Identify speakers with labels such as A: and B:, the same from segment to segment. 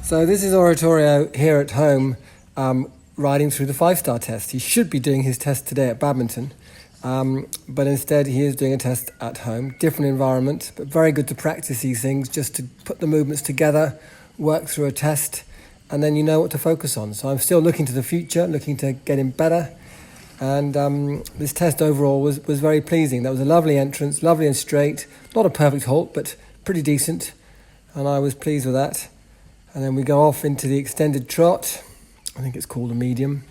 A: So this is Oratorio here at home, riding through the 5-star test. He should be doing his test today at badminton, but instead he is doing a test at home. Different environment, but very good to practice these things, just to put the movements together, work through a test, and then you know what to focus on. So I'm still looking to the future, looking to get him better. And this test overall was very pleasing. That was a lovely entrance, lovely and straight. Not a perfect halt, but pretty decent. And I was pleased with that. And then we go off into the extended trot. I think it's called a medium.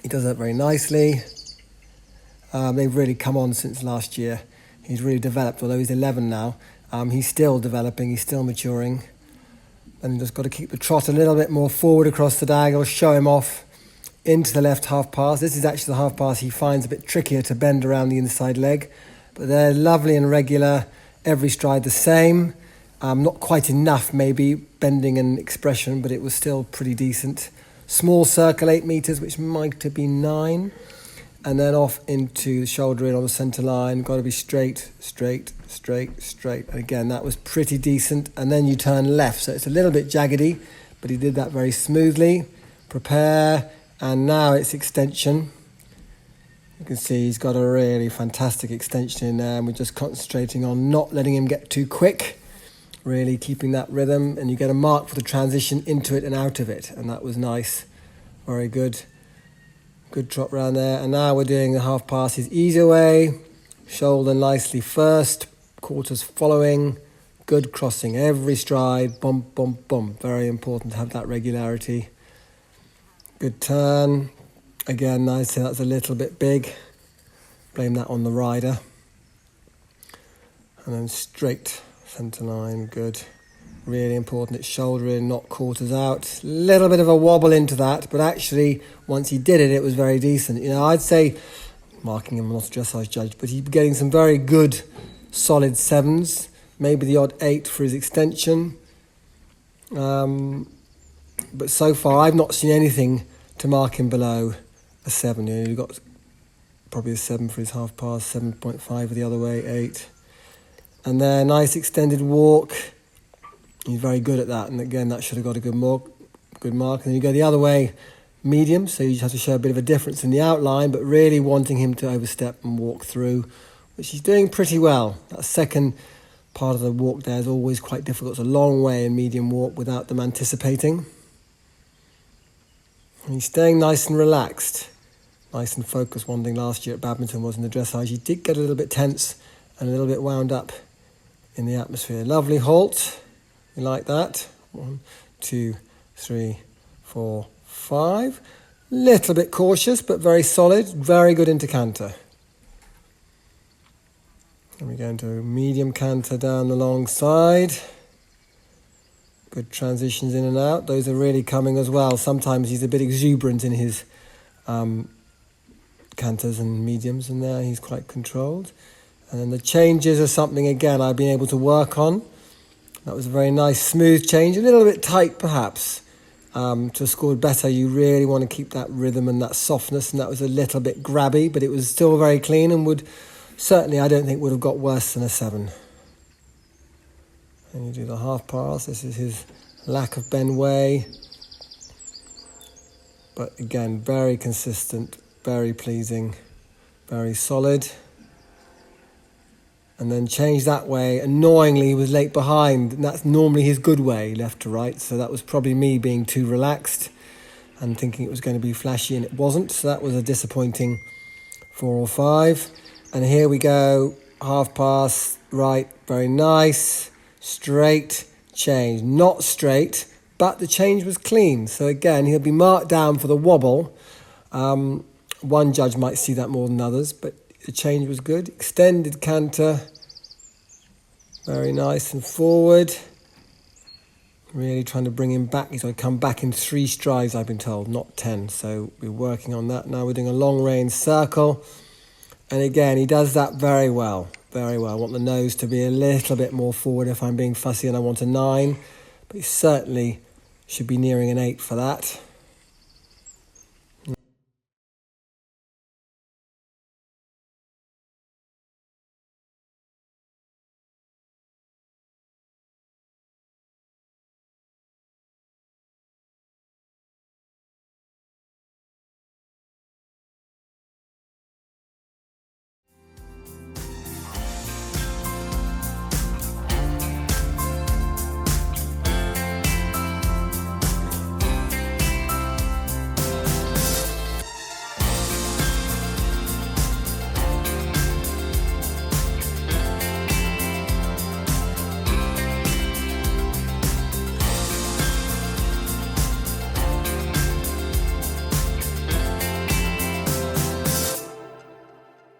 A: He does that very nicely. They've really come on since last year. He's really developed, although he's 11 now. He's still developing, he's still maturing. And just got to keep the trot a little bit more forward across the diagonal, show him off into the left half pass. This is actually the half pass he finds a bit trickier to bend around the inside leg. But they're lovely and regular, every stride the same. Not quite enough, maybe, bending and expression, but it was still pretty decent. Small circle, 8 metres, which might have been 9. And then off into the shoulder in on the centre line. Got to be straight, straight, straight, straight. And again, that was pretty decent. And then you turn left, so it's a little bit jaggedy, but he did that very smoothly. Prepare, and now it's extension. You can see he's got a really fantastic extension in there, and we're just concentrating on not letting him get too quick. Really keeping that rhythm, and you get a mark for the transition into it and out of it, and that was nice. Very good. Good trot round there. And now we're doing the half passes easier way. Shoulder nicely first, quarters following. Good crossing every stride. Bump, bump, bump. Very important to have that regularity. Good turn. Again, nice. That's a little bit big. Blame that on the rider. And then straight. Centre line, good. Really important, it's shoulder in, not quarters out. Little bit of a wobble into that, but actually, once he did it, it was very decent. You know, I'd say, marking him not a dressage judge, but he's getting some very good, solid 7s. Maybe the odd 8 for his extension. But so far, I've not seen anything to mark him below a 7. You know, you've got probably a 7 for his half pass, 7.5 the other way, 8. And then nice extended walk. He's very good at that. And again, that should have got a good mark. And then you go the other way, medium. So you just have to show a bit of a difference in the outline, but really wanting him to overstep and walk through, which he's doing pretty well. That second part of the walk there is always quite difficult. It's a long way in medium walk without them anticipating. And he's staying nice and relaxed. Nice and focused. One thing last year at badminton was in the dressage, he did get a little bit tense and a little bit wound up in the atmosphere. Lovely halt. You like that? 1, 2, 3, 4, 5. Little bit cautious, but very solid. Very good into canter. And we go into medium canter down the long side. Good transitions in and out. Those are really coming as well. Sometimes he's a bit exuberant in his canters and mediums, and there he's quite controlled. And then the changes are something, again, I've been able to work on. That was a very nice, smooth change. A little bit tight, perhaps. To have scored better, you really want to keep that rhythm and that softness, and that was a little bit grabby, but it was still very clean and would, certainly, I don't think, would have got worse than a 7. And you do the half pass. This is his lack of bend way. But again, very consistent, very pleasing, very solid. And then change that way. Annoyingly, he was late behind, and that's normally his good way, left to right. So that was probably me being too relaxed and thinking it was going to be flashy, and it wasn't. So that was a disappointing 4 or 5. And here we go, half pass, right, very nice, straight, change. Not straight, but the change was clean. So again, he'll be marked down for the wobble. One judge might see that more than others, but the change was good. Extended canter. Very nice and forward. Really trying to bring him back. He's going to come back in 3 strides, I've been told, not 10. So we're working on that. Now we're doing a long range circle. And again, he does that very well. Very well. I want the nose to be a little bit more forward if I'm being fussy and I want a 9. But he certainly should be nearing an 8 for that.